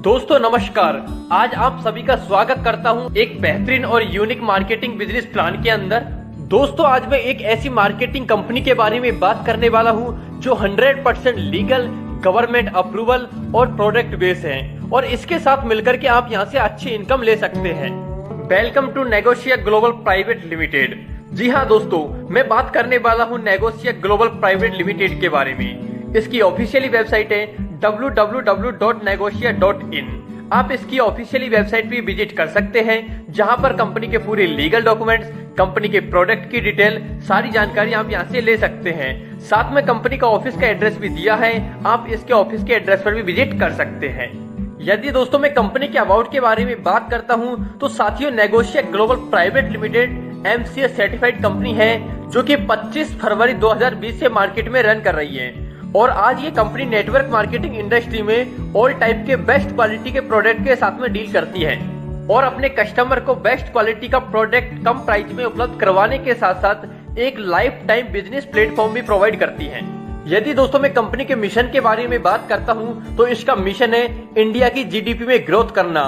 दोस्तों नमस्कार। आज आप सभी का स्वागत करता हूं एक बेहतरीन और यूनिक मार्केटिंग बिजनेस प्लान के अंदर। दोस्तों आज मैं एक ऐसी मार्केटिंग कंपनी के बारे में बात करने वाला हूं जो 100% लीगल, गवर्नमेंट अप्रूवल और प्रोडक्ट बेस है और इसके साथ मिलकर के आप यहां से अच्छी इनकम ले सकते हैं। वेलकम टू नेगोशिया ग्लोबल प्राइवेट लिमिटेड। जी हाँ दोस्तों, मैं बात करने वाला हूँ नेगोशिया ग्लोबल प्राइवेट लिमिटेड के बारे में। इसकी ऑफिशियली वेबसाइट है www.negotia.in। आप इसकी ऑफिशियली वेबसाइट पे विजिट कर सकते हैं, जहां पर कंपनी के पूरे लीगल डॉक्यूमेंट्स, कंपनी के प्रोडक्ट की डिटेल, सारी जानकारी आप यहां से ले सकते हैं। साथ में कंपनी का ऑफिस का एड्रेस भी दिया है, आप इसके ऑफिस के एड्रेस पर भी विजिट कर सकते हैं। यदि दोस्तों मैं कंपनी के अबाउट के बारे में बात करता हूं तो साथियों नेगोशिया global private limited MCA certified company है जो कि 25 फरवरी 2020 से मार्केट में रन कर रही है और आज ये कंपनी नेटवर्क मार्केटिंग इंडस्ट्री में ऑल टाइप के बेस्ट क्वालिटी के प्रोडक्ट के साथ में डील करती है और अपने कस्टमर को बेस्ट क्वालिटी का प्रोडक्ट कम प्राइस में उपलब्ध करवाने के साथ साथ एक लाइफ टाइम बिजनेस प्लेटफॉर्म भी प्रोवाइड करती है। यदि दोस्तों मैं कंपनी के मिशन के बारे में बात करता हूँ तो इसका मिशन है इंडिया की GDP में ग्रोथ करना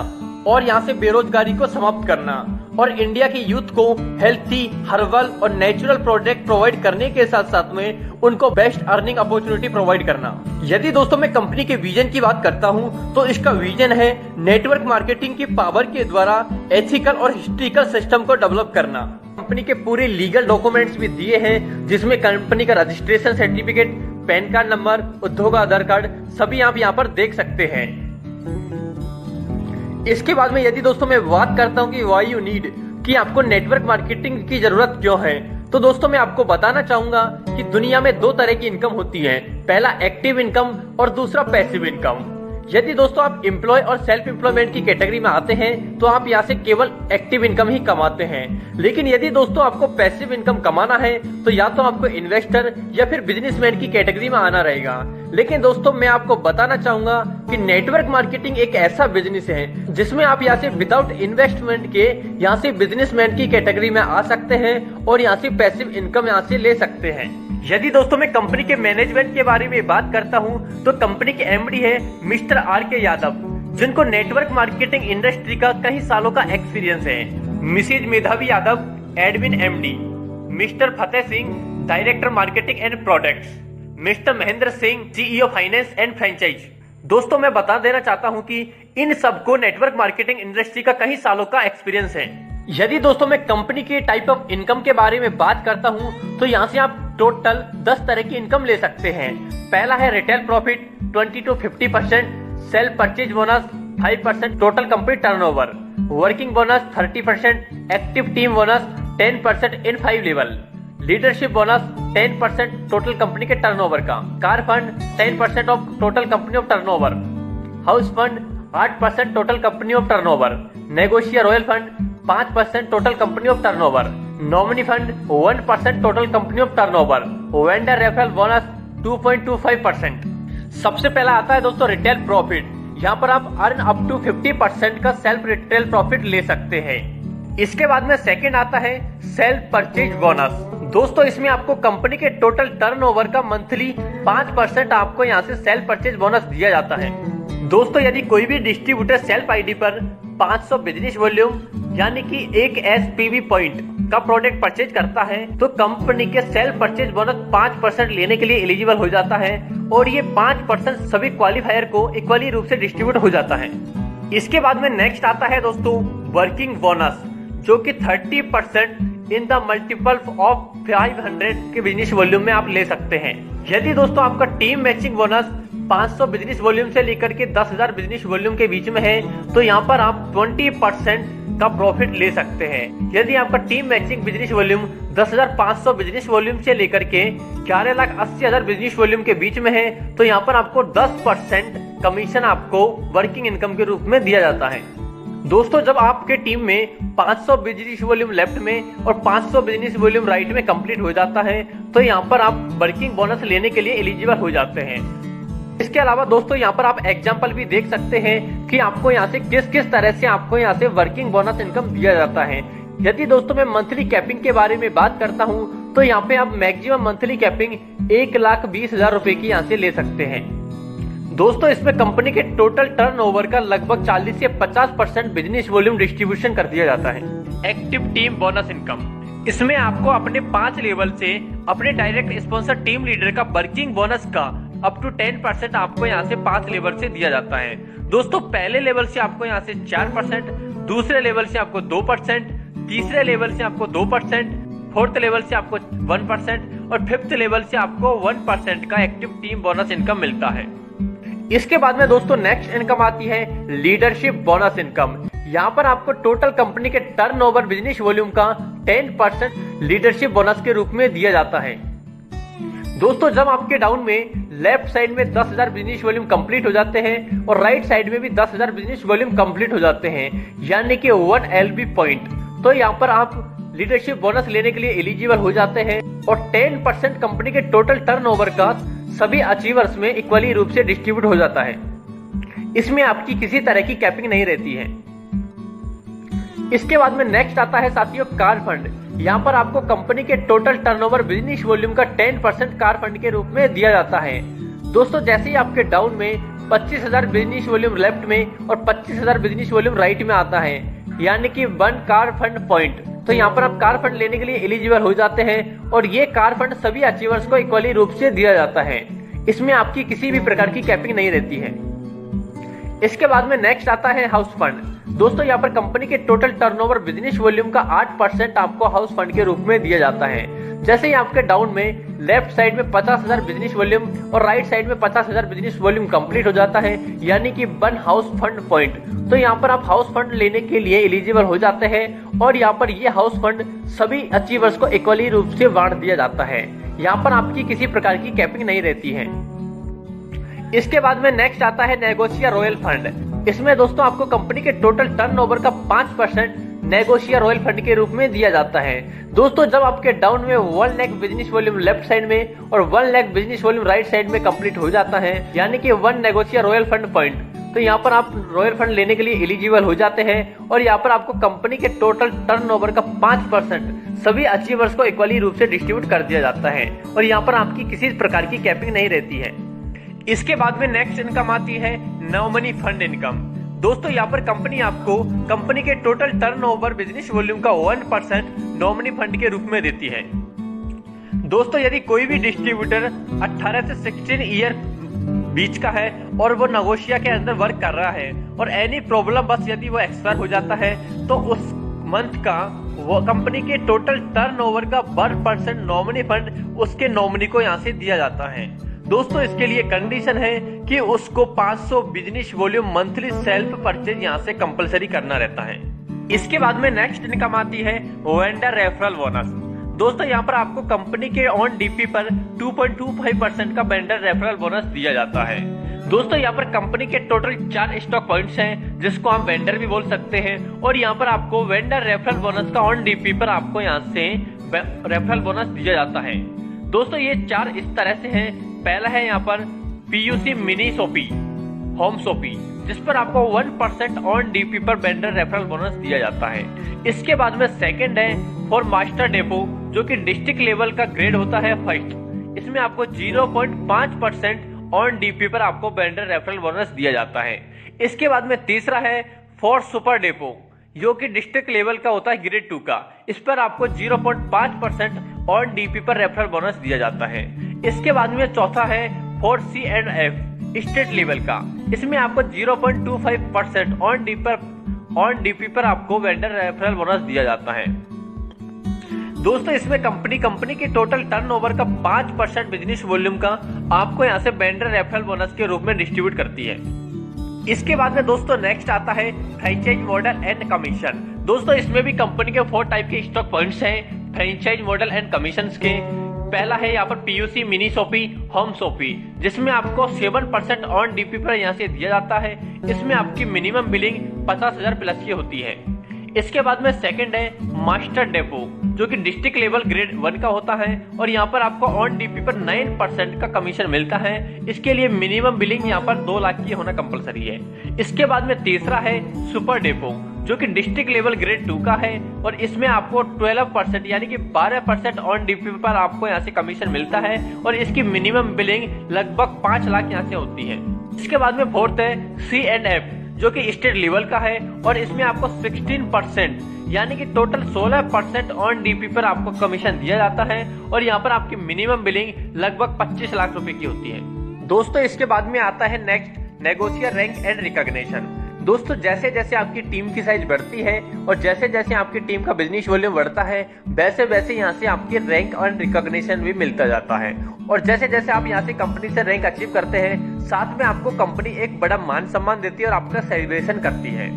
और यहाँ से बेरोजगारी को समाप्त करना और इंडिया की यूथ को हेल्थी, हर्बल और नेचुरल प्रोडक्ट प्रोवाइड करने के साथ साथ में उनको बेस्ट अर्निंग अपॉर्चुनिटी प्रोवाइड करना। यदि दोस्तों मैं कंपनी के विजन की बात करता हूँ तो इसका विजन है नेटवर्क मार्केटिंग की पावर के द्वारा एथिकल और हिस्ट्रिकल सिस्टम को डेवलप करना। कंपनी के पूरे लीगल डॉक्यूमेंट्स भी दिए हैं जिसमें कंपनी का registration certificate, pan card number, उद्योग आधार कार्ड सभी आप यहाँ पर देख सकते हैं। इसके बाद में यदि दोस्तों मैं बात करता हूं कि व्हाई यू नीड, कि आपको नेटवर्क मार्केटिंग की जरूरत क्यों है, तो दोस्तों मैं आपको बताना चाहूंगा कि दुनिया में दो तरह की इनकम होती है, पहला एक्टिव इनकम और दूसरा पैसिव इनकम। यदि दोस्तों आप एम्प्लॉय और सेल्फ एम्प्लॉयमेंट की कैटेगरी में आते हैं तो आप यहाँ से केवल एक्टिव इनकम ही कमाते हैं, लेकिन यदि दोस्तों आपको पैसिव इनकम कमाना है तो या तो आपको इन्वेस्टर या फिर बिजनेसमैन की कैटेगरी में आना रहेगा। लेकिन दोस्तों मैं आपको बताना चाहूंगा कि नेटवर्क मार्केटिंग एक ऐसा बिजनेस है जिसमें आप यहाँ से विदाउट इन्वेस्टमेंट के यहाँ से बिजनेसमैन की कैटेगरी में आ सकते हैं और यहाँ से पैसिव इनकम यहाँ से ले सकते हैं। यदि दोस्तों मैं कंपनी के मैनेजमेंट के बारे में बात करता हूं तो कंपनी के MD है मिस्टर RK यादव, जिनको नेटवर्क मार्केटिंग इंडस्ट्री का कई सालों का एक्सपीरियंस है। मिसेज मेधावी Yadav admin MD, mister Fateh Singh director marketing and products, mister Mahendra Singh CEO finance and franchise. दोस्तों मैं बता देना चाहता हूं कि इन सबको नेटवर्क मार्केटिंग इंडस्ट्री का कई सालों का एक्सपीरियंस है। यदि दोस्तों मैं कंपनी के टाइप ऑफ इनकम के बारे में बात करता हूं तो यहाँ से आप टोटल 10 तरह की इनकम ले सकते हैं। पहला है retail profit 20 to 50%, self purchase bonus 5% total company turnover, working bonus 30%, active team bonus 10% in 5 level, leadership bonus 10% total company के टर्नओवर का, car fund 10% of total company of turnover, house fund 8% total company of turnover, नेगोशिया royal fund 5% total company of turnover, nominee fund 1% total company of turnover, vendor referral bonus 2.25%। सबसे पहला आता है दोस्तों retail profit. यहाँ पर आप अर्न अप टू 50% का सेल्फ रिटेल प्रॉफिट ले सकते हैं। इसके बाद में सेकंड आता है सेल्फ परचेज बोनस। दोस्तों इसमें आपको कंपनी के टोटल टर्नओवर का मंथली 5% आपको यहाँ से सेल्फ परचेज बोनस दिया जाता है। दोस्तों यदि कोई भी डिस्ट्रीब्यूटर सेल्फ आईडी पर 500 बिजनेस वॉल्यूम यानी कि 1 SPV पॉइंट का प्रोडक्ट परचेज करता है तो कंपनी के सेल्फ परचेज बोनस 5% लेने के लिए एलिजिबल हो जाता है और ये 5% सभी क्वालिफायर को इक्वली रूप से डिस्ट्रीब्यूट हो जाता है। इसके बाद में नेक्स्ट आता है दोस्तों वर्किंग बोनस, जो कि 30% इन द मल्टीपल ऑफ 500 के बिजनेस वॉल्यूम में आप ले सकते हैं। यदि दोस्तों आपका team matching bonus 500 business volume से लेकर के 10,000 बिजनेस वॉल्यूम के बीच में है तो यहाँ पर आप 20% का प्रॉफिट ले सकते हैं। यदि आपका team matching business volume 10,500 business volume से लेकर के 11,80,000 बिजनेस वॉल्यूम के बीच में है तो यहाँ पर आपको 10% कमीशन आपको वर्किंग इनकम के रूप में दिया जाता है। दोस्तों जब आपके टीम में 500 बिजनेस वॉल्यूम लेफ्ट में और 500 बिजनेस वॉल्यूम राइट में कंप्लीट हो जाता है तो यहाँ पर आप वर्किंग बोनस लेने के लिए एलिजिबल हो जाते हैं। इसके अलावा दोस्तों यहाँ पर आप एग्जाम्पल भी देख सकते हैं कि आपको यहाँ से किस किस तरह से आपको यहाँ से वर्किंग बोनस इनकम दिया जाता है। यदि दोस्तों मैं मंथली कैपिंग के बारे में बात करता हूँ तो यहाँ पे आप मैक्सिमम मंथली कैपिंग 1,20,000 रुपए की यहाँ से ले सकते हैं। दोस्तों इसमें कंपनी के टोटल टर्नओवर का लगभग 40 से 50% बिजनेस वॉल्यूम डिस्ट्रीब्यूशन कर दिया जाता है। एक्टिव टीम बोनस इनकम, इसमें आपको अपने 5 लेवल से अपने डायरेक्ट स्पॉन्सर टीम लीडर का वर्किंग बोनस का अप टू 10% आपको यहाँ से 5 लेवल से दिया जाता है। दोस्तों पहले लेवल से आपको यहाँ से 4%, दूसरे लेवल से आपको 2%, तीसरे लेवल से आपको 2%, फोर्थ लेवल से आपको 1% और फिफ्थ लेवल से आपको 1% का एक्टिव टीम बोनस इनकम मिलता है। इसके बाद में दोस्तों नेक्स्ट इनकम आती है लीडरशिप बोनस इनकम। यहाँ पर आपको टोटल कंपनी के टर्नओवर बिजनेस वॉल्यूम का 10% लीडरशिप बोनस के रूप में दिया जाता है। दोस्तों जब आपके डाउन में लेफ्ट साइड में 10,000 बिजनेस वॉल्यूम कंप्लीट हो जाते हैं और राइट साइड में भी 10,000 बिजनेस वॉल्यूम कंप्लीट हो जाते हैं, यानी कि 1 LB पॉइंट, तो यहाँ पर आप लीडरशिप बोनस लेने के लिए एलिजिबल हो जाते हैं और 10% कंपनी के टोटल टर्नओवर का सभी अचीवर्स में इक्वली रूप से डिस्ट्रीब्यूट हो जाता है। इसमें आपकी किसी तरह की कैपिंग नहीं रहती है। इसके बाद में नेक्स्ट आता है साथियों कार फंड। यहाँ पर आपको कंपनी के टोटल टर्नओवर बिजनेस वॉल्यूम का 10% कार फंड के रूप में दिया जाता है। दोस्तों जैसे ही आपके डाउन में 25,000 बिजनेस वॉल्यूम लेफ्ट में और 25,000 बिजनेस वॉल्यूम राइट में आता है, यानी कि 1 कार फंड पॉइंट, तो यहाँ पर आप कार फंड लेने के लिए एलिजिबल हो जाते हैं और ये कार फंड सभी अचीवर्स को इक्वली रूप से दिया जाता है। इसमें आपकी किसी भी प्रकार की कैपिंग नहीं रहती है। इसके बाद में नेक्स्ट आता है हाउस फंड। दोस्तों यहाँ पर कंपनी के टोटल टर्नओवर बिजनेस वॉल्यूम का 8% आपको हाउस फंड के रूप में दिया जाता है। जैसे ही आपके डाउन में लेफ्ट साइड में 50,000 बिजनेस वॉल्यूम और राइट साइड में 50,000 बिजनेस वॉल्यूम कंप्लीट हो जाता है, यानी कि 1 हाउस फंड पॉइंट, तो यहाँ पर आप हाउस फंड लेने के लिए एलिजिबल हो जाते हैं और यहाँ पर ये हाउस फंड सभी अचीवर्स को इक्वली रूप से बांट दिया जाता है। यहाँ पर आपकी किसी प्रकार की कैपिंग नहीं रहती है। इसके बाद में नेक्स्ट आता है नेगोशिया रॉयल फंड। इसमें दोस्तों आपको कंपनी के टोटल टर्नओवर का 5% नेगोशिया रॉयल फंड के रूप में दिया जाता है। दोस्तों जब आपके डाउन में 1 lakh business volume left side में और 1 lakh business volume right side में कंप्लीट हो जाता है, यानी कि 1 नेगोशिया रॉयल फंड पॉइंट, तो यहाँ पर आप रॉयल फंड लेने के लिए एलिजिबल हो जाते हैं और यहाँ पर आपको कंपनी के टोटल टर्नओवर का 5% सभी अचीवर्स को इक्वली रूप से डिस्ट्रीब्यूट कर दिया जाता है और यहाँ पर आपकी किसी प्रकार की कैपिंग नहीं रहती है। इसके बाद में नेक्स्ट इनकम आती है नॉमिनी फंड इनकम। दोस्तों यहाँ पर कंपनी आपको कंपनी के टोटल टर्नओवर बिजनेस वॉल्यूम का 1% नॉमिनी फंड के रूप में देती है। दोस्तों यदि कोई भी डिस्ट्रीब्यूटर 18 से 16 ईयर बीच का है और वो नगोशिया के अंदर वर्क कर रहा है और एनी प्रॉब्लम बस यदि वो एक्सपायर हो जाता है, तो उस मंथ का वो कंपनी के टोटल टर्नओवर का 1% नॉमिनी फंड उसके नॉमिनी को यहाँ से दिया जाता है। दोस्तों इसके लिए कंडीशन है कि उसको 500 business volume monthly self purchase यहाँ से कंपलसरी करना रहता है। इसके बाद में नेक्स्ट इनकम आती है वेंडर रेफरल बोनस। दोस्तों यहाँ पर आपको कंपनी के ऑन डीपी पर 2.25% का वेंडर रेफरल बोनस दिया जाता है। दोस्तों यहाँ पर कंपनी के टोटल 4 स्टॉक पॉइंट्स हैं, जिसको हम वेंडर भी बोल सकते हैं, और यहाँ पर आपको वेंडर रेफरल बोनस का ऑन डीपी पर आपको यहाँ से रेफरल बोनस दिया जाता है। दोस्तों ये 4 इस तरह से हैं। पहला है यहाँ पर PUC mini shoppe home shoppe, जिस पर आपको 1% ऑन डीपी पर वेंडर रेफरल बोनस दिया जाता है। इसके बाद में सेकंड है फॉर मास्टर डेपो, जो कि डिस्ट्रिक्ट लेवल का ग्रेड होता है फर्स्ट। इसमें आपको 0.5% ऑन डीपी पर आपको वेंडर रेफरल बोनस दिया जाता है। इसके बाद में तीसरा है फॉर सुपर डेपो, जो कि डिस्ट्रिक्ट लेवल का होता है ग्रेड 2 का। इस पर आपको 0.5% ऑन डीपी पर रेफरल बोनस दिया जाता है। इसके बाद में चौथा है फॉर C&F स्टेट लेवल का। इसमें आपको 0.25% ऑन डीपी पर आपको वेंडर रेफरल बोनस दिया जाता है। दोस्तों इसमें कंपनी के टोटल टर्नओवर का 5% बिजनेस वॉल्यूम का आपको यहाँ से वेंडर रेफरल बोनस के रूप में डिस्ट्रीब्यूट करती है। इसके बाद में दोस्तों नेक्स्ट आता है फ्रेंचाइज मॉडल एंड कमीशन। दोस्तों इसमें भी कंपनी के 4 टाइप के स्टॉक पॉइंट्स हैं फ्रेंचाइज मॉडल एंड कमीशन के। पहला है यहाँ पर PUC mini shoppe home shoppe, जिसमें आपको 7% ऑन डीपी पर यहाँ से दिया जाता है। इसमें आपकी मिनिमम बिलिंग 50,000 प्लस की होती है। इसके बाद में सेकंड है मास्टर डेपो, जो कि डिस्ट्रिक्ट लेवल ग्रेड 1 का होता है और यहाँ पर आपको ऑन डीपी पर 9% का कमीशन मिलता है। इसके लिए मिनिमम बिलिंग यहाँ पर 2 लाख की होना कंपलसरी है। इसके बाद में तीसरा है सुपर डेपो, जो कि डिस्ट्रिक्ट लेवल ग्रेड 2 का है और इसमें आपको 12% यानी कि 12% ऑन डीपी पर आपको यहाँ से कमीशन मिलता है और इसकी मिनिमम बिलिंग लगभग 5 लाख यहाँ से होती है। इसके बाद में फोर्थ है C&F, जो कि स्टेट लेवल का है और इसमें आपको 16% यानी कि टोटल 16% ऑन डीपी पर आपको कमीशन दिया जाता है और यहाँ पर आपकी मिनिमम बिलिंग लगभग 25 लाख रुपए की होती है। दोस्तों इसके बाद में आता है नेक्स्ट नेगोशिया रैंक एंड रिकॉग्निशन। दोस्तों जैसे जैसे आपकी टीम की साइज बढ़ती है और जैसे जैसे आपकी टीम का बिजनेस वॉल्यूम बढ़ता है वैसे वैसे यहाँ से आपकी रैंक और रिकॉग्निशन भी मिलता जाता है और जैसे जैसे आप यहाँ से कंपनी से रैंक अचीव करते हैं साथ में आपको कंपनी एक बड़ा मान सम्मान देती है और आपका सेलिब्रेशन करती है।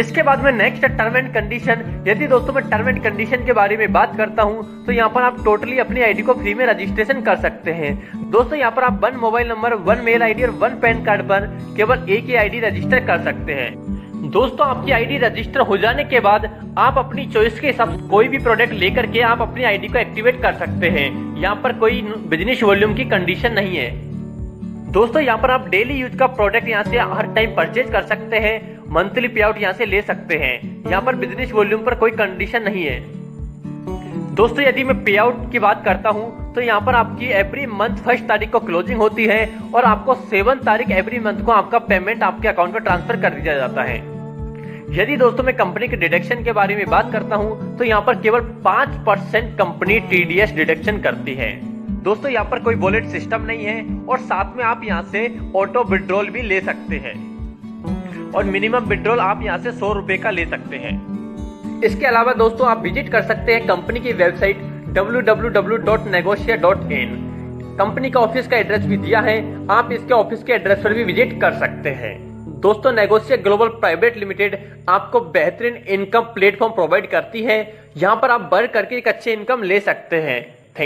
इसके बाद में नेक्स्ट टर्म एंड कंडीशन। यदि दोस्तों मैं टर्म एंड कंडीशन के बारे में बात करता हूं तो यहाँ पर आप टोटली अपनी आईडी को फ्री में रजिस्ट्रेशन कर सकते हैं। दोस्तों यहाँ पर आप 1 मोबाइल नंबर, 1 मेल आईडी और 1 पैन कार्ड पर केवल एक ही आईडी रजिस्टर कर सकते हैं। दोस्तों आपकी आईडी रजिस्टर हो जाने के बाद आप अपनी चॉइस के हिसाब से कोई भी प्रोडक्ट लेकर के आप अपनी आईडी को एक्टिवेट कर सकते हैं। यहाँ पर कोई बिजनेस वॉल्यूम की कंडीशन नहीं है। दोस्तों यहाँ पर आप डेली यूज का प्रोडक्ट यहाँ से हर टाइम परचेज कर सकते हैं, मंथली पे आउट यहाँ से ले सकते हैं। यहाँ पर बिजनेस वॉल्यूम पर कोई कंडीशन नहीं है। दोस्तों यदि मैं पे आउट की बात करता हूँ तो यहाँ पर आपकी एवरी मंथ 1 तारीख को क्लोजिंग होती है और आपको 7 तारीख एवरी मंथ को आपका पेमेंट आपके अकाउंट में ट्रांसफर कर दिया जाता है। यदि दोस्तों मैं कंपनी के डिडक्शन के बारे में बात करता हूँ तो यहाँ पर केवल 5% कंपनी TDS डिडक्शन करती है। दोस्तों यहाँ पर कोई वॉलेट सिस्टम नहीं है और साथ में आप यहाँ से ऑटो विड्रॉल भी ले सकते हैं और मिनिमम विड्रॉल आप यहाँ से 100 रुपए का ले सकते हैं। इसके अलावा दोस्तों आप विजिट कर सकते हैं कंपनी की वेबसाइट www.negotia.in। कंपनी का ऑफिस का एड्रेस भी दिया है, आप इसके ऑफिस के एड्रेस पर भी विजिट कर सकते हैं। दोस्तों नेगोशिया ग्लोबल प्राइवेट लिमिटेड आपको बेहतरीन इनकम प्लेटफॉर्म प्रोवाइड करती है। यहाँ पर आप बढ़ करके एक अच्छे इनकम ले सकते हैं।